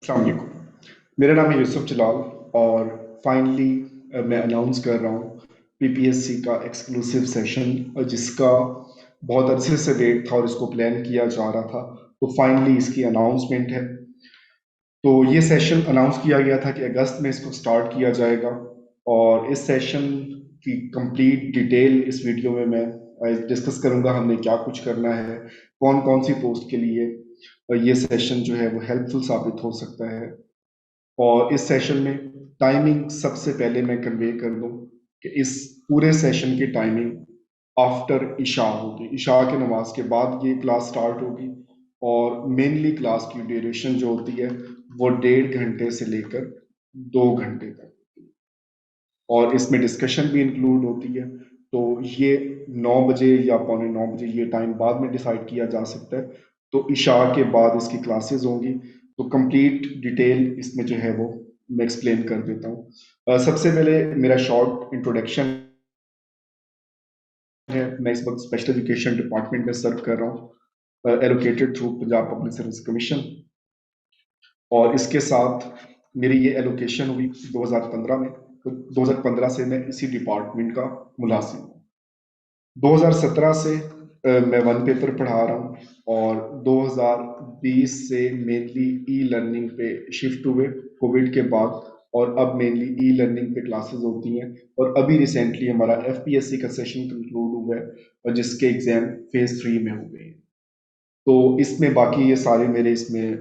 अस्सलाम वालेकुम। मेरा नाम है यूसुफ जलाल और फाइनली मैं अनाउंस कर रहा हूँ पीपीएससी का एक्सक्लूसिव सेशन, जिसका बहुत अरसे से वेट था और इसको प्लान किया जा रहा था। तो फाइनली इसकी अनाउंसमेंट है। तो ये सेशन अनाउंस किया गया था कि अगस्त में इसको स्टार्ट किया जाएगा और इस सेशन की कंप्लीट डिटेल इस वीडियो में मैं डिस्कस करूंगा। हमने क्या कुछ करना है, कौन कौन सी पोस्ट के लिए ये सेशन जो है वो हेल्पफुल साबित हो सकता है। और इस सेशन में टाइमिंग सबसे पहले मैं कन्वे कर दूं कि इस पूरे सेशन की टाइमिंग आफ्टर इशा होगी। इशा के नमाज के बाद ये क्लास स्टार्ट होगी और मेनली क्लास की ड्यूरेशन जो होती है वो 1.5 घंटे से लेकर 2 घंटे तक होती है और इसमें डिस्कशन भी इंक्लूड होती है। तो ये 9 बजे या पौने 9 बजे ये टाइम बाद में डिसाइड किया जा सकता है। तो इशा के बाद इसकी क्लासेस होंगी। तो कंप्लीट डिटेल इसमें जो है वो मैं एक्सप्लेन कर देता हूँ। सबसे पहले मेरा शॉर्ट इंट्रोडक्शन है। मैं इस वक्त स्पेशल एजुकेशन डिपार्टमेंट में सर्व कर रहा हूँ, allocated through Punjab public service commission. और इसके साथ मेरी ये एलोकेशन हुई 2015 में। तो 2015 से मैं इसी डिपार्टमेंट का मुलाजिम हूँ। 2017 से मैं वन पेपर पढ़ा रहा हूँ और 2020 से मेनली ई लर्निंग पे शिफ्ट हुए कोविड के बाद। और अब मेनली ई लर्निंग पे क्लासेस होती हैं और अभी रिसेंटली हमारा एफपीएससी का सेशन कंक्लूड हुआ है और जिसके एग्जाम फेज 3 में हो गए हैं। तो इसमें बाकी ये सारे मेरे इसमें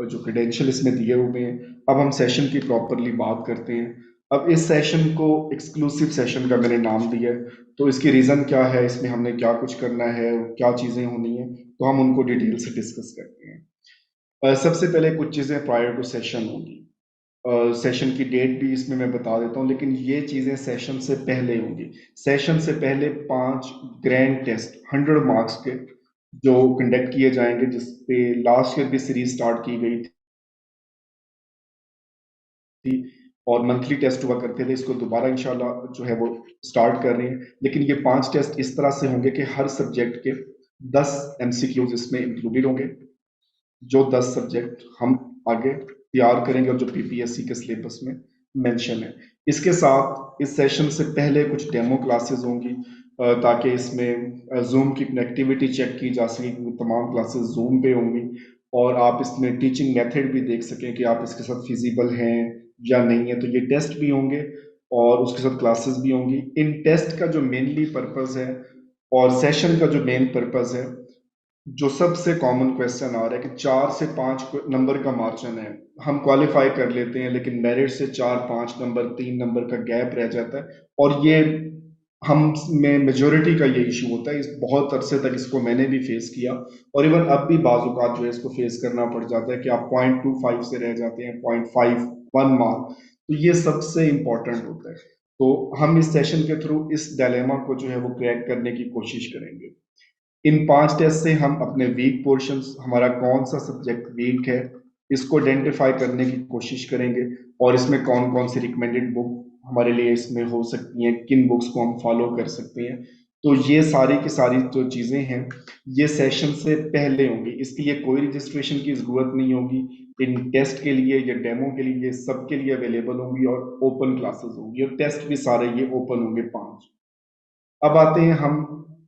जो क्रेडेंशियल इसमें दिए हुए हैं। अब हम सेशन की प्रॉपरली बात करते हैं। अब इस सेशन को एक्सक्लूसिव सेशन का मैंने नाम दिया है। तो इसकी रीज़न क्या है, इसमें हमने क्या कुछ करना है, क्या चीज़ें होनी है, तो हम उनको डिटेल से डिस्कस करते हैं। सबसे पहले कुछ चीज़ें प्रायर टू सेशन होंगी। सेशन की डेट भी इसमें मैं बता देता हूँ, लेकिन ये चीज़ें सेशन से पहले होंगी। सेशन से पहले 5 ग्रैंड टेस्ट 100 मार्क्स के जो कंडक्ट किए जाएंगे, जिसपे लास्ट ईयर भी सीरीज स्टार्ट की गई थी और मंथली टेस्ट हुआ करते थे। इसको दोबारा इंशाल्लाह जो है वो स्टार्ट कर रहे हैं। लेकिन ये 5 टेस्ट इस तरह से होंगे कि हर सब्जेक्ट के 10 एमसीक्यूज इसमें इंक्लूडेड होंगे। जो 10 सब्जेक्ट हम आगे तैयार करेंगे और जो पीपीएससी के सिलेबस में मेंशन है। इसके साथ इस सेशन से पहले कुछ डेमो क्लासेस होंगी, ताकि इसमें जूम की कनेक्टिविटी चेक की जा सके, क्योंकि तमाम क्लासेस जूम पे होंगी और आप इसमें टीचिंग मेथड भी देख सकें कि आप इसके साथ फिजिबल हैं या नहीं है। तो ये टेस्ट भी होंगे और उसके साथ क्लासेस भी होंगी। इन टेस्ट का जो मेनली पर्पस है और सेशन का जो मेन पर्पस है, जो सबसे कॉमन क्वेश्चन आ रहा है कि 4 से 5 नंबर का मार्जिन है, हम क्वालिफाई कर लेते हैं लेकिन मेरिट से 4-5 नंबर 3 नंबर का गैप रह जाता है। और ये हम में मेजोरिटी का ये इशू होता है। इस बहुत अरसे तक इसको मैंने भी फेस किया और इवन अब भी बाजुकात जो है इसको फेस करना पड़ जाता है कि आप 0.25 से रह जाते हैं, 0.51 मार्क। तो ये सबसे इंपॉर्टेंट होता है। तो हम इस सेशन के थ्रू इस डायलेमा को जो है वो क्रैक करने की कोशिश करेंगे। इन 5 टेस्ट से हम अपने वीक पोर्शंस, हमारा कौन सा सब्जेक्ट वीक है, इसको आइडेंटिफाई करने की कोशिश करेंगे और इसमें कौन कौन सी रिकमेंडेड बुक हमारे लिए इसमें हो सकती हैं, किन बुक्स को हम फॉलो कर सकते हैं। तो ये सारी की सारी जो चीज़ें हैं ये सेशन से पहले होंगी। इसके लिए कोई रजिस्ट्रेशन की ज़रूरत नहीं होगी। इन टेस्ट के लिए या डेमो के लिए सबके लिए अवेलेबल होंगी और ओपन क्लासेस होंगी और टेस्ट भी सारे ये ओपन होंगे 5। अब आते हैं हम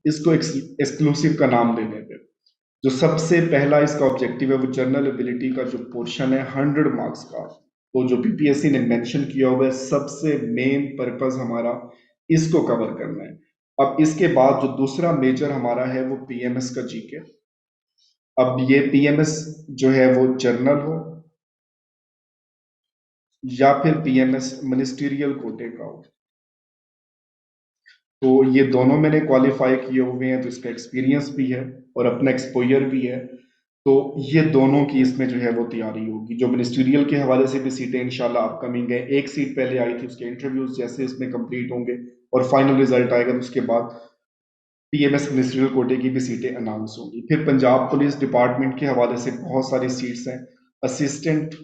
इसको एक्सक्लूसिव का नाम देने पे। जो सबसे पहला इसका ऑब्जेक्टिव है वो जनरल एबिलिटी का जो पोर्शन है 100 मार्क्स का, तो जो पीपीएससी ने मेंशन किया हुआ है सबसे मेन पर्पस हमारा इसको कवर करना है। अब इसके बाद जो दूसरा मेजर हमारा है वो पीएमएस का जीके। अब ये पीएमएस जो है वो जर्नल हो या फिर पीएमएस मिनिस्ट्रियल कोटे का हो, तो ये दोनों मैंने क्वालिफाई किए हुए हैं, तो इसका एक्सपीरियंस भी है और अपना एक्सपोजर भी है। तो ये दोनों की इसमें जो है वो तैयारी होगी। जो मिनिस्ट्रियल के हवाले से भी सीटें इंशाल्लाह अपकमिंग है। एक सीट पहले आई थी, उसके इंटरव्यूज जैसे इसमें कंप्लीट होंगे और फाइनल रिजल्ट आएगा तो उसके बाद पीएमएस मिनिस्ट्रियल कोटे की भी सीटें अनाउंस होंगी। फिर पंजाब पुलिस डिपार्टमेंट के हवाले से बहुत सारी सीट्स हैं। असिस्टेंट,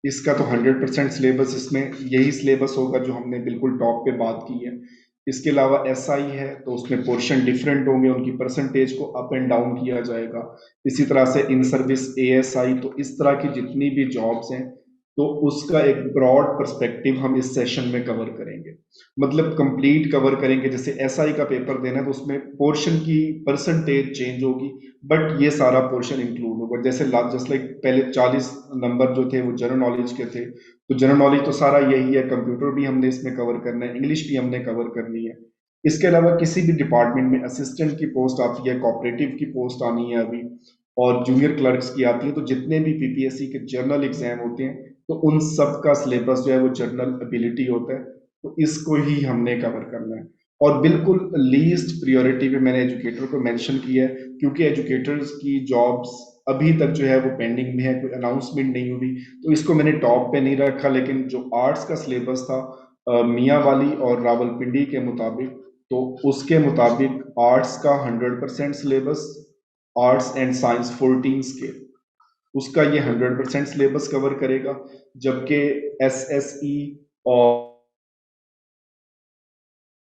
इसका तो 100% सिलेबस इसमें यही सिलेबस होगा जो हमने बिल्कुल टॉप पे बात की है। इसके अलावा एसआई है तो उसमें पोर्शन डिफरेंट होंगे, उनकी परसेंटेज को अप एंड डाउन किया जाएगा। इसी तरह से इन सर्विस एएसआई, तो इस तरह की जितनी भी जॉब्स हैं तो उसका एक ब्रॉड पर्सपेक्टिव हम इस सेशन में कवर करेंगे। मतलब कंप्लीट कवर करेंगे। जैसे एसआई का पेपर देना है तो उसमें पोर्शन की परसेंटेज चेंज होगी, बट ये सारा पोर्शन इंक्लूड होगा। जैसे जस्ट लाइक पहले 40 नंबर जो थे वो जनरल नॉलेज के थे, तो जनरल नॉलेज तो सारा यही है, कंप्यूटर भी हमने इसमें कवर करना है, इंग्लिश भी हमने कवर करनी है। इसके अलावा किसी भी डिपार्टमेंट में असिस्टेंट की पोस्ट आती है, कोऑपरेटिव की पोस्ट आनी है अभी, और जूनियर क्लर्क्स की आती है, तो जितने भी पीपीएससी के जर्नल एग्जाम होते हैं तो उन सब का सिलेबस जो है वो जर्नल एबिलिटी होता है, तो इसको ही हमने कवर करना है। और बिल्कुल लीस्ट प्रायोरिटी पे मैंने एजुकेटर को मेंशन किया है, क्योंकि एजुकेटर्स की जॉब्स अभी तक जो है वो पेंडिंग में है, कोई अनाउंसमेंट नहीं हुई, तो इसको मैंने टॉप पे नहीं रखा। लेकिन जो आर्ट्स का सिलेबस था मियाँ वाली और रावलपिंडी के मुताबिक, तो उसके मुताबिक आर्ट्स का 100% syllabus, arts and science 14 scale, उसका ये 100% सिलेबस कवर करेगा। जबकि एसएसई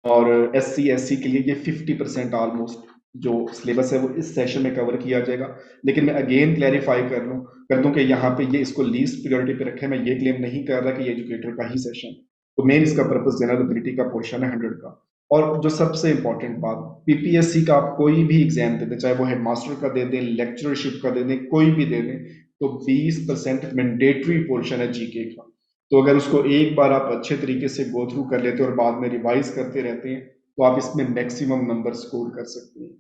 और एस सी एस सी के लिए ये 50% ऑलमोस्ट जो सिलेबस है वो इस सेशन में कवर किया जाएगा। लेकिन मैं अगेन क्लैरिफाई कर दूं कि यहाँ पे ये इसको लीस्ट प्रायोरिटी पे रखे। मैं ये क्लेम नहीं कर रहा कि ये एजुकेटर का ही सेशन, तो मेन इसका पर्पस जनरल एबिलिटी का पोर्शन है 100 का। और जो सबसे इंपॉर्टेंट बात, पीपीएससी का आप कोई भी एग्जाम दे दें, चाहे वो हेडमास्टर का दे दें, लेक्चरशिप का दे दें, कोई भी दे दें, तो 20% मैंडेटरी पोर्शन है जीके का। तो अगर उसको एक बार आप अच्छे तरीके से गो थ्रू कर लेते हैं और बाद में रिवाइज करते रहते हैं, तो आप इसमें मैक्सिमम नंबर स्कोर कर सकते हैं।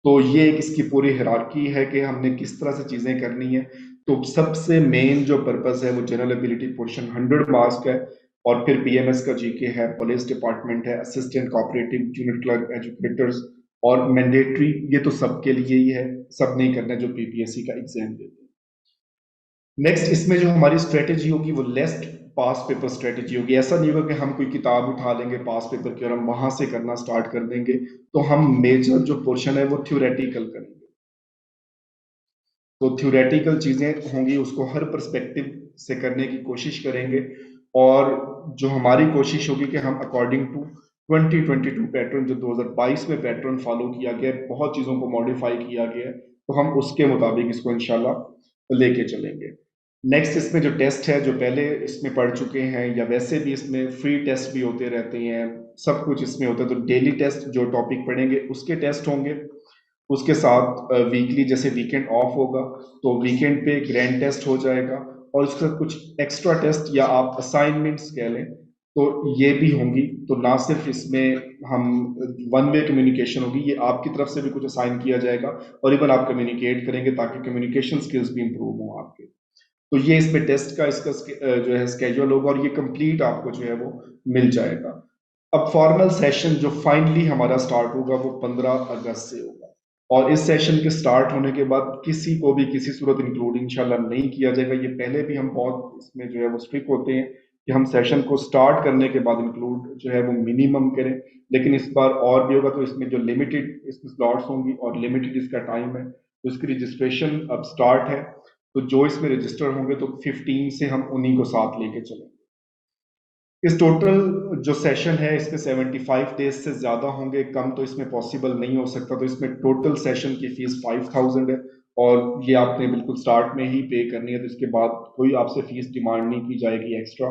तो ये एक इसकी पूरी हिरार्की है कि हमने किस तरह से चीजें करनी है। तो सबसे मेन जो पर्पस है वो जनरल एबिलिटी पोर्शन 100 मार्क्स का है, और फिर पीएमएस का जीके है, पुलिस डिपार्टमेंट है, assistant cooperative, junior clerk, educators, और मैंडेटरी ये तो सबके लिए ही है, सब नहीं करना जो पीपीएससी का एग्जाम देते हैं। नेक्स्ट इसमें जो हमारी स्ट्रेटेजी होगी वो लेस्ट पास पेपर स्ट्रेटेजी होगी। ऐसा नहीं होगा कि हम कोई किताब उठा लेंगे पास पेपर की और हम वहां से करना स्टार्ट कर देंगे। तो हम मेजर जो पोर्शन है वो थ्योरेटिकल करेंगे। तो थ्योरेटिकल चीजें होंगी उसको हर पर्सपेक्टिव से करने की कोशिश करेंगे। और जो हमारी कोशिश होगी कि हम अकॉर्डिंग टू 2022 पैटर्न, जो 2022 में पैटर्न फॉलो किया गया है, बहुत चीजों को मॉडिफाई किया गया है, तो हम उसके मुताबिक इसको इंशाल्लाह लेके चलेंगे। नेक्स्ट इसमें जो टेस्ट है, जो पहले इसमें पढ़ चुके हैं या वैसे भी इसमें फ्री टेस्ट भी होते रहते हैं, सब कुछ इसमें होता है। तो डेली टेस्ट जो टॉपिक पढ़ेंगे उसके टेस्ट होंगे, उसके साथ वीकली जैसे वीकेंड ऑफ होगा तो वीकेंड पे ग्रैंड टेस्ट हो जाएगा, और उसके साथ कुछ एक्स्ट्रा टेस्ट या आप असाइनमेंट्स कह लें तो ये भी होंगी। तो ना सिर्फ इसमें हम वन वे कम्युनिकेशन होगी, ये आपकी तरफ से भी कुछ असाइन किया जाएगा, और इवन आप कम्युनिकेट करेंगे ताकि कम्युनिकेशन स्किल्स भी इंप्रूव हो आपके। तो ये इसमें टेस्ट का इसका जो है स्केड्यूल होगा, और ये कंप्लीट आपको जो है वो मिल जाएगा। अब फॉर्मल सेशन जो फाइनली हमारा स्टार्ट होगा वो 15 अगस्त से होगा, और इस सेशन के स्टार्ट होने के बाद किसी को भी किसी सूरत इंक्लूड इंशाल्लाह नहीं किया जाएगा। ये पहले भी हम बहुत इसमें जो है वो स्ट्रिक्ट होते हैं कि हम सेशन को स्टार्ट करने के बाद इंक्लूड जो है वो मिनिमम करें, लेकिन इस बार और भी होगा। तो इसमें जो लिमिटेड इसमें स्लॉट्स होंगी और लिमिटेड इसका टाइम है, तो इसकी रजिस्ट्रेशन अब स्टार्ट है। तो जो इसमें रजिस्टर होंगे तो 15 से हम उन्हीं को साथ लेके चलेंगे। इस टोटल जो सेशन है इसमें 75 डेज से ज्यादा होंगे, कम तो इसमें पॉसिबल नहीं हो सकता। तो इसमें टोटल सेशन की फीस 5000 है, और ये आपने बिल्कुल स्टार्ट में ही पे करनी है, तो इसके बाद कोई आपसे फीस डिमांड नहीं की जाएगी एक्स्ट्रा।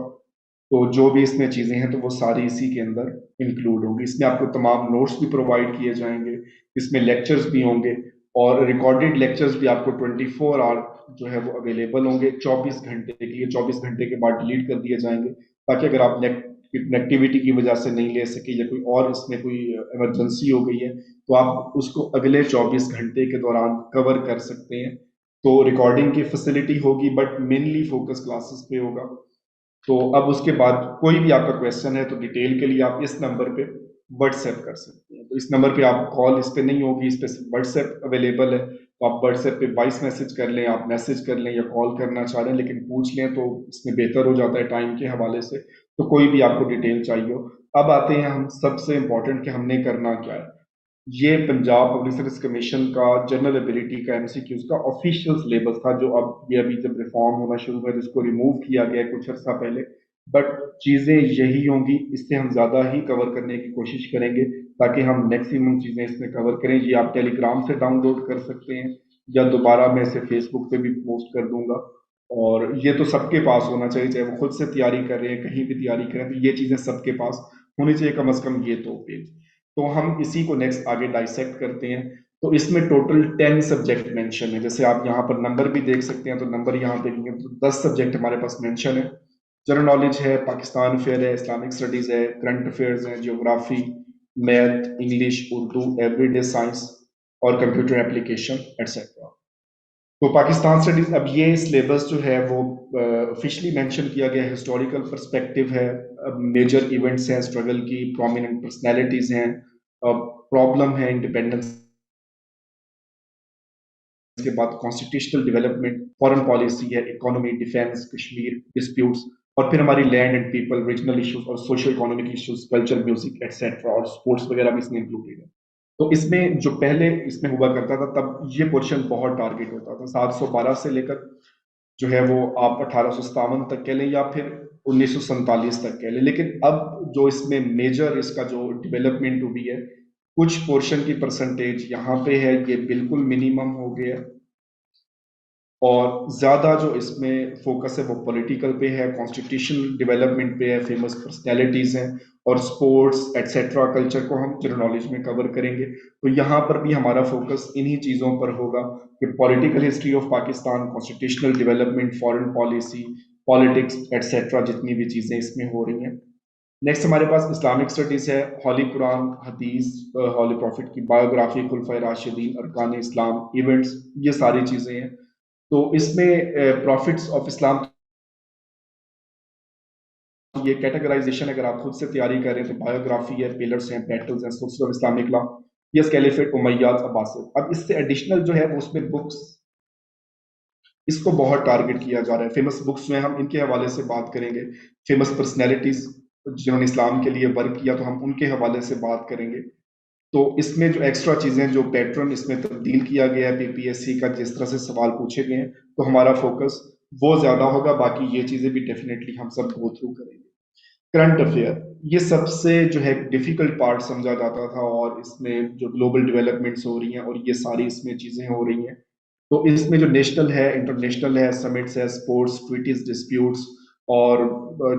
तो जो भी इसमें चीजें हैं तो वो सारी इसी के अंदर इंक्लूड होंगी। इसमें आपको तमाम नोट्स भी प्रोवाइड किए जाएंगे, इसमें लेक्चर्स भी होंगे, और रिकॉर्डेड लेक्चर्स भी आपको 24 आवर जो है वो अवेलेबल होंगे, 24 घंटे के लिए। 24 घंटे के बाद डिलीट कर दिए जाएंगे, ताकि अगर आप कनेक्टिविटी की वजह से नहीं ले सके या कोई और इसमें कोई इमरजेंसी हो गई है तो आप उसको अगले 24 घंटे के दौरान कवर कर सकते हैं। तो रिकॉर्डिंग की फैसिलिटी होगी, बट मेनली फोकस क्लासेस पे होगा। तो अब उसके बाद कोई भी आपका क्वेश्चन है तो डिटेल के लिए आप इस नंबर पे व्हाट्सएप कर सकते हैं। तो इस नंबर पे आप कॉल इस पे नहीं होगी, इस पे व्हाट्सएप अवेलेबल है, तो आप व्हाट्सएप पे वॉइस मैसेज कर लें, आप मैसेज कर लें या कॉल करना चाह रहे हैं लेकिन पूछ लें तो इसमें बेहतर हो जाता है टाइम के हवाले से। तो कोई भी आपको डिटेल चाहिए हो। अब आते हैं हम सबसे इम्पोर्टेंट कि हमने करना क्या है। ये पंजाब पब्लिक सर्विस कमीशन का जनरल एबिलिटी का एमसीक्यूज का ऑफिशियल सिलेबस था, जो अब ये अभी जब रिफॉर्म होना शुरू हुआ है तो इसको रिमूव किया गया कुछ अर्सा पहले। बट चीज़ें यही होंगी, इससे हम ज़्यादा ही कवर करने की कोशिश करेंगे ताकि हम मैक्सिमम चीज़ें इसमें कवर करें। ये आप टेलीग्राम से डाउनलोड कर सकते हैं या दोबारा मैं इसे फेसबुक पे भी पोस्ट कर दूंगा। और ये तो सबके पास होना चाहिए, चाहे वो खुद से तैयारी कर रहे हैं, कहीं भी तैयारी करें, तो ये चीज़ें सबके पास होनी चाहिए, कम से कम ये तो पेज। तो हम इसी को नेक्स्ट आगे डाइसेक्ट करते हैं। तो इसमें टोटल 10 सब्जेक्ट मेंशन है, जैसे आप यहाँ पर नंबर भी देख सकते हैं, तो नंबर यहाँ देखेंगे तो 10 सब्जेक्ट हमारे पास मेंशन है। जनरल नॉलेज है, पाकिस्तान अफेयर है, इस्लामिक स्टडीज है, करंट अफेयर्स है, geography, math, English, Urdu, everyday science और कंप्यूटर एप्लीकेशन एटसेट्रा। तो पाकिस्तान स्टडीज, अब ये सिलेबस जो है वो ऑफिशियली मेंशन किया गया है, हिस्टोरिकल पर्सपेक्टिव है, मेजर इवेंट्स हैं स्ट्रगल की, प्रोमिनेंट पर्सनैलिटीज हैं, प्रॉब्लम है इंडिपेंडेंस के बाद, कॉन्स्टिट्यूशनल डेवलपमेंट, फॉरेन पॉलिसी है, इकोनॉमी, डिफेंस, कश्मीर डिस्प्यूट्स, और फिर हमारी land and people, regional issues और social economic issues, culture, music etcetera, और स्पोर्ट्स वगैरह भी इसमें इंक्लूडेड है। तो इसमें जो पहले इसमें हुआ करता था, तब ये पोर्शन बहुत टारगेट होता था, 712 से लेकर जो है वो आप 1857 तक कह लें या फिर 1947 तक कह लें। लेकिन अब जो इसमें मेजर इसका जो डेवलपमेंट हुई है, कुछ पोर्शन की परसेंटेज यहाँ पे है, ये बिल्कुल मिनिमम हो गया, और ज्यादा जो इसमें फोकस है वो पॉलिटिकल पे है, कॉन्स्टिट्यूशनल डेवलपमेंट पे है, फेमस पर्सनैलिटीज हैं, और स्पोर्ट्स एटसेट्रा कल्चर को हम जनरल नॉलेज में कवर करेंगे। तो यहाँ पर भी हमारा फोकस इन्हीं चीजों पर होगा कि political history of Pakistan, constitutional development, foreign policy, politics etcetera, जितनी भी चीजें इसमें हो रही हैं। नेक्स्ट हमारे पास इस्लामिक स्टडीज है, हॉली कुरान, हदीस, हॉली प्रॉफिट की बायोग्राफी, खुलफाए राशिदीन, अरकान इस्लाम, इवेंट्स, ये सारी चीजें हैं। तो इसमें प्रॉफिट्स ऑफ इस्लाम, ये कैटेगराइजेशन अगर आप खुद से तैयारी कर रहे हैं तो बायोग्राफी है, पिलर्स हैं, बैटल्स हैं, sources of Islamic law, yes, caliphate, Umayyad, Abbasid. अब इससे एडिशनल जो है वो उसमें बुक्स, इसको बहुत टारगेट किया जा रहा है। फेमस बुक्स जो है हम इनके हवाले से बात करेंगे, फेमस पर्सनैलिटीज जिन्होंने इस्लाम के लिए वर्क किया, तो हम उनके हवाले से बात करेंगे। तो इसमें जो एक्स्ट्रा चीजें, जो पैटर्न इसमें तब्दील किया गया है पीपीएससी का, जिस तरह से सवाल पूछे गए हैं, तो हमारा फोकस वो ज्यादा होगा। बाकी ये चीजें भी डेफिनेटली हम सब गो थ्रू करेंगे। करंट अफेयर, ये सबसे जो है डिफिकल्ट पार्ट समझा जाता था, और इसमें जो ग्लोबल डेवलपमेंट्स हो रही हैं और ये सारी इसमें चीजें हो रही हैं, तो इसमें जो नेशनल है, इंटरनेशनल है, समिट्स है, स्पोर्ट्स, ट्रीटीज, डिस्प्यूट्स, और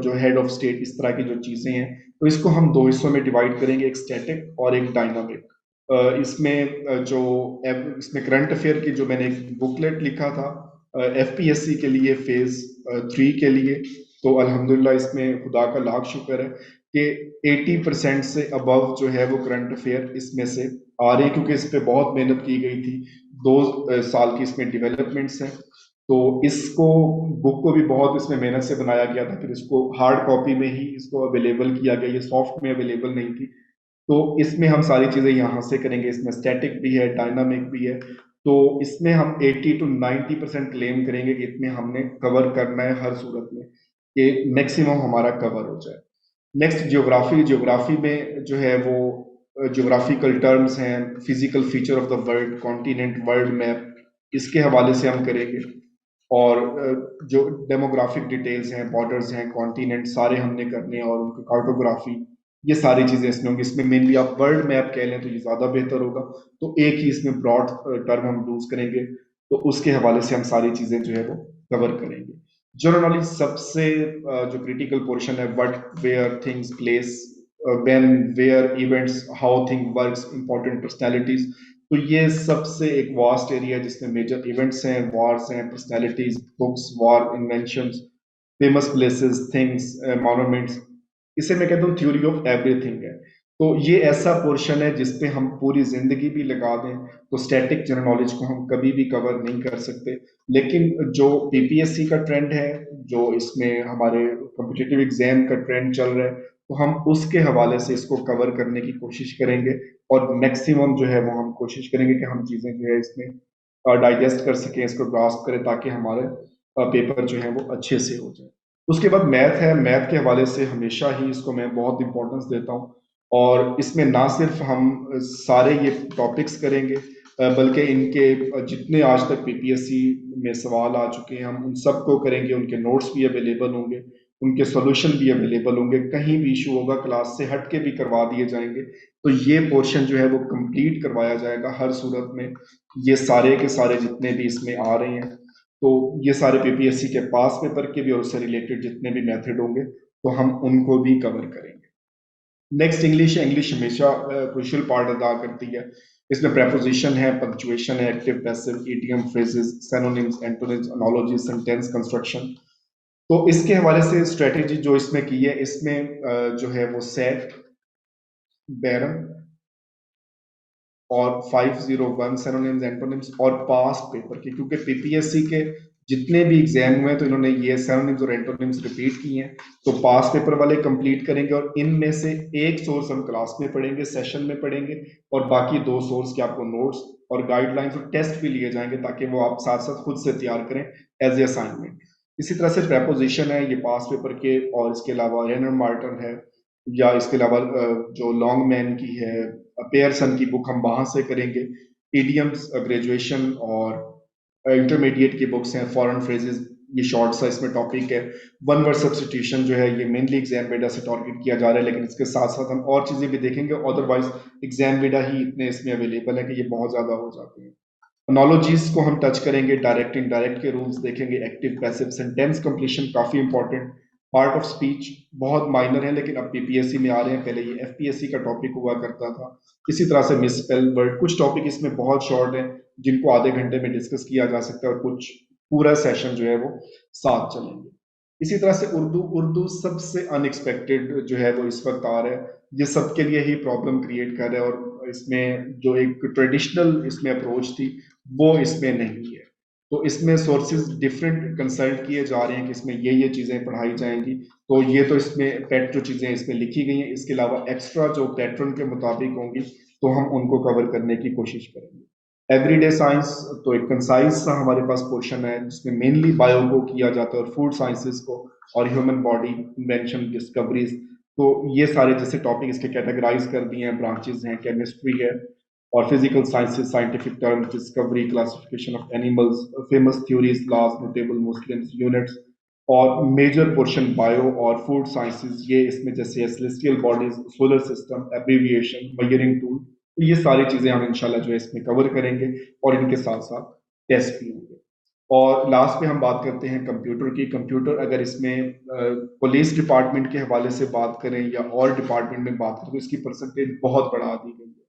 जो हेड ऑफ स्टेट, इस तरह की जो चीजें हैं, तो इसको हम दो हिस्सों में डिवाइड करेंगे, एक स्टैटिक और एक डायनामिक। इसमें इसमें करंट अफेयर की जो मैंने एक बुकलेट लिखा था एफपीएससी के लिए, फेज 3 के लिए, तो अल्हम्दुलिल्लाह इसमें खुदा का लाख शुक्र है कि 80% से अबव जो है वो करंट अफेयर इसमें से आ रहे हैं, क्योंकि इस पे बहुत मेहनत की गई थी। 2 साल की इसमें डेवलपमेंट्स हैं। तो इसको, बुक को भी बहुत इसमें मेहनत से बनाया गया था, फिर इसको हार्ड कॉपी में ही इसको अवेलेबल किया गया, ये सॉफ्ट में अवेलेबल नहीं थी। तो इसमें हम सारी चीजें यहाँ से करेंगे, इसमें स्टैटिक भी है, डायनामिक भी है। तो इसमें हम 80 to 90% क्लेम करेंगे कि इतने हमने कवर करना है हर सूरत में, कि मैक्सिमम हमारा कवर हो जाए। नेक्स्ट ज्योग्राफी, ज्योग्राफी में जो है वो ज्योग्राफिकल टर्म्स हैं, physical feature of the world, continent, world map, इसके हवाले से हम करेंगे। और जो डेमोग्राफिक डिटेल्स हैं, बॉर्डर्स हैं, कॉन्टिनेंट सारे हमने करने हैं, और उनकी कार्टोग्राफी, ये सारी चीजें इसमें होंगी। इसमें मेनली आप वर्ल्ड मैप कह लें तो ये ज्यादा बेहतर होगा। तो एक ही इसमें ब्रॉड टर्म हम यूज करेंगे, तो उसके हवाले से हम सारी चीजें जो है वो कवर करेंगे। जनरल नॉलेज सबसे जो क्रिटिकल पोर्शन है, what, where, things, place, when, where, events, how thing works, important personalities. तो ये सबसे एक वास्ट एरिया है जिसमें मेजर इवेंट्स हैं, वॉर्स हैं, personalities, books, war, inventions, famous places, things, monuments, इसे मैं कहता हूँ थ्योरी ऑफ एवरीथिंग है। तो ये ऐसा पोर्शन है जिसपे हम पूरी जिंदगी भी लगा दें तो स्टैटिक जनरल नॉलेज को हम कभी भी कवर नहीं कर सकते। लेकिन जो पीपीएससी का ट्रेंड है, जो इसमें हमारे कॉम्पिटिटिव एग्जाम का ट्रेंड चल रहा है, तो हम उसके हवाले से इसको कवर करने की कोशिश करेंगे, और मैक्सिमम जो है वो हम कोशिश करेंगे कि हम चीजें जो है इसमें डाइजेस्ट कर सकें, इसको ग्रास्प करें, ताकि हमारे पेपर जो है वो अच्छे से हो जाए। उसके बाद मैथ है, मैथ के हवाले से हमेशा ही इसको मैं बहुत इंपॉर्टेंस देता हूँ, और इसमें ना सिर्फ हम सारे ये टॉपिक्स करेंगे, बल्कि इनके जितने आज तक पीपीएससी में सवाल आ चुके हैं हम उन सबको करेंगे, उनके नोट्स भी अवेलेबल होंगे। उनके सॉल्यूशन भी अवेलेबल होंगे, कहीं भी इशू होगा क्लास से हट के भी करवा दिए जाएंगे। तो ये पोर्शन जो है वो कंप्लीट करवाया जाएगा हर सूरत में। ये सारे के सारे जितने भी इसमें आ रहे हैं, तो ये सारे पीपीएससी के पास पेपर के भी और उससे रिलेटेड जितने भी मेथड होंगे तो हम उनको भी कवर करेंगे। Next English. इंग्लिश हमेशा क्रुशियल पार्ट अदा करती है। इसमें प्रेपोजिशन है, पंक्चुएशन है, active passive, idiom, phrases, synonyms, antonyms, analogy, sentence construction. तो इसके हवाले से स्ट्रेटेजी जो इसमें की है, इसमें जो है वो सेट, बैरन और 501 सिनोनिम्स एंटोनिम्स और पास्ट पेपर के, क्योंकि पीपीएससी के जितने भी एग्जाम हुए हैं तो इन्होंने ये सिनोनिम्स और एंटोनिम्स रिपीट किए हैं। तो पास्ट पेपर वाले कंप्लीट करेंगे और इनमें से एक सोर्स हम क्लास में पढ़ेंगे, सेशन में पढ़ेंगे, और बाकी दो सोर्स के आपको नोट्स और गाइडलाइंस और टेस्ट भी लिए जाएंगे ताकि वो आप साथ साथ खुद से तैयार करें एज ए असाइनमेंट। इसी तरह से प्रेपोजिशन है ये पास्ट पेपर के, और इसके अलावा रेनर मार्टन है, या इसके अलावा जो लॉन्ग मैन की है, पेयरसन की बुक हम वहां से करेंगे। इडियम्स ग्रेजुएशन और इंटरमीडिएट की बुक्स हैं, फॉरेन फ्रेजेस, ये शॉर्ट सा इसमें टॉपिक है। वन वर्ड सब्सटीट्यूशन जो है ये मेनली एग्जाम बेटा से टारगेट किया जा रहा है, लेकिन इसके साथ साथ हम और चीजें भी देखेंगे, अदरवाइज एग्जाम बेटा ही इतने इसमें अवेलेबल है कि ये बहुत ज्यादा हो जाते हैं। एनालॉजीज को हम टच करेंगे, डायरेक्ट इनडायरेक्ट के रूल्स देखेंगे, एक्टिव पैसिव, सेंटेंस कंप्लीशन काफी इंपॉर्टेंट, पार्ट ऑफ स्पीच बहुत माइनर है लेकिन अब पीपीएससी में आ रहे हैं, पहले ये एफपीएससी का टॉपिक हुआ करता था। इसी तरह से मिसस्पेल वर्ड, कुछ टॉपिक इसमें बहुत शॉर्ट हैं जिनको आधे घंटे में डिस्कस किया जा सकता है, और कुछ पूरा सेशन जो है वो साथ चलेंगे। इसी तरह से उर्दू, उर्दू सबसे अनएक्सपेक्टेड जो है वो इस वक्त आ रहा है, ये सबके लिए ही प्रॉब्लम क्रिएट कर रहा है, और इसमें जो एक ट्रेडिशनल इसमें अप्रोच थी वो इसमें नहीं है। तो इसमें सोर्सेज डिफरेंट कंसल्ट किए जा रहे हैं कि इसमें ये चीज़ें पढ़ाई जाएंगी। तो ये तो इसमें पेट जो चीज़ें इसमें लिखी गई हैं, इसके अलावा एक्स्ट्रा जो पैटर्न के मुताबिक होंगी तो हम उनको कवर करने की कोशिश करेंगे। एवरीडे साइंस, तो एक कंसाइज सा हमारे पास पोर्शन है जिसमें मेनली बायो को किया जाता है और फूड साइंसेस को और ह्यूमन बॉडी इन्वेंशन डिस्कवरीज। तो ये सारे जैसे टॉपिक इसके कैटेगराइज कर दिए हैं, ब्रांचेस हैं, केमिस्ट्री है और physical sciences, scientific terms, discovery, classification of animals, famous theories, laws, notable Muslims, units, और मेजर पोर्शन बायो और फूड साइंसेस, ये इसमें जैसे celestial bodies, solar system, abbreviation, measuring tool, तो ये सारी चीजें हम इंशाल्लाह जो है इसमें कवर करेंगे, और इनके साथ साथ टेस्ट भी होंगे। और लास्ट में हम बात करते हैं कंप्यूटर की। कंप्यूटर अगर इसमें पुलिस डिपार्टमेंट के हवाले से बात करें या और डिपार्टमेंट में बात करें तो इसकी परसेंटेज बहुत बढ़ा दी गई है।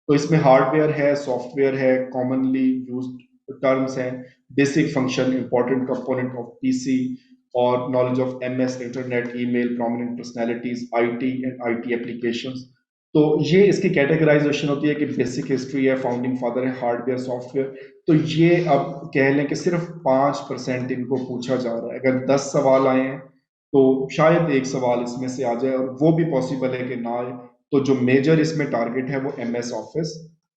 तो इसमें हार्डवेयर है, सॉफ्टवेयर है, कॉमनली यूज्ड टर्म्स हैं, basic function, important component of PC, और knowledge of MS, internet, email, prominent personalities, IT and IT applications. तो ये इसकी कैटेगराइजेशन होती है कि बेसिक हिस्ट्री है, फाउंडिंग फादर है, हार्डवेयर, सॉफ्टवेयर। तो ये अब कह लें कि सिर्फ 5% इनको पूछा जा रहा है। अगर 10 सवाल आए हैं तो शायद एक सवाल इसमें से आ जाए, और वो भी पॉसिबल है कि ना आए। तो जो मेजर इसमें टारगेट है वो MS office,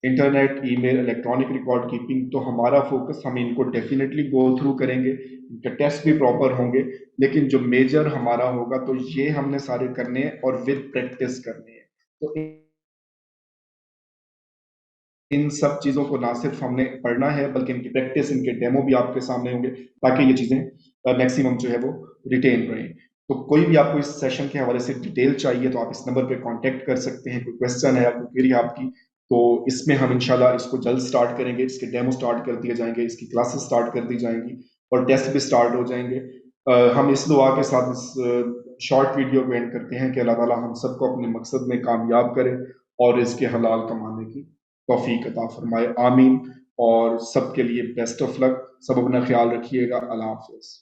internet, email, electronic record keeping. तो हमारा फोकस, हम इनको डेफिनेटली गो थ्रू करेंगे, इनके टेस्ट भी प्रॉपर होंगे, लेकिन जो मेजर हमारा होगा तो ये हमने सारे करने हैं और विद प्रैक्टिस करने हैं। तो इन सब चीजों को ना सिर्फ हमने पढ़ना है बल्कि इनकी प्रैक्टिस, इनके डेमो भी आपके सामने होंगे ताकि ये चीजें मैक्सिमम जो है वो रिटेन रहें। तो कोई भी आपको इस सेशन के हवाले से डिटेल चाहिए तो आप इस नंबर पे कांटेक्ट कर सकते हैं। कोई क्वेश्चन है या कोई क्वेरी आपकी, तो इसमें हम इंशाल्लाह इसको जल्द स्टार्ट करेंगे, इसके डेमो स्टार्ट कर दिए जाएंगे, इसकी क्लासेस स्टार्ट कर दी जाएंगी और टेस्ट भी स्टार्ट हो जाएंगे। हम इस दुआ के साथ इस शॉर्ट वीडियो को एंड करते हैं कि अल्लाह ताला हम सबको अपने मकसद में कामयाब करे और इसके हलाल कमाने की तौफीक अता फरमाए, आमीन। और सबके लिए बेस्ट ऑफ लक, सब अपना ख्याल रखिएगा। अल्लाह हाफिज।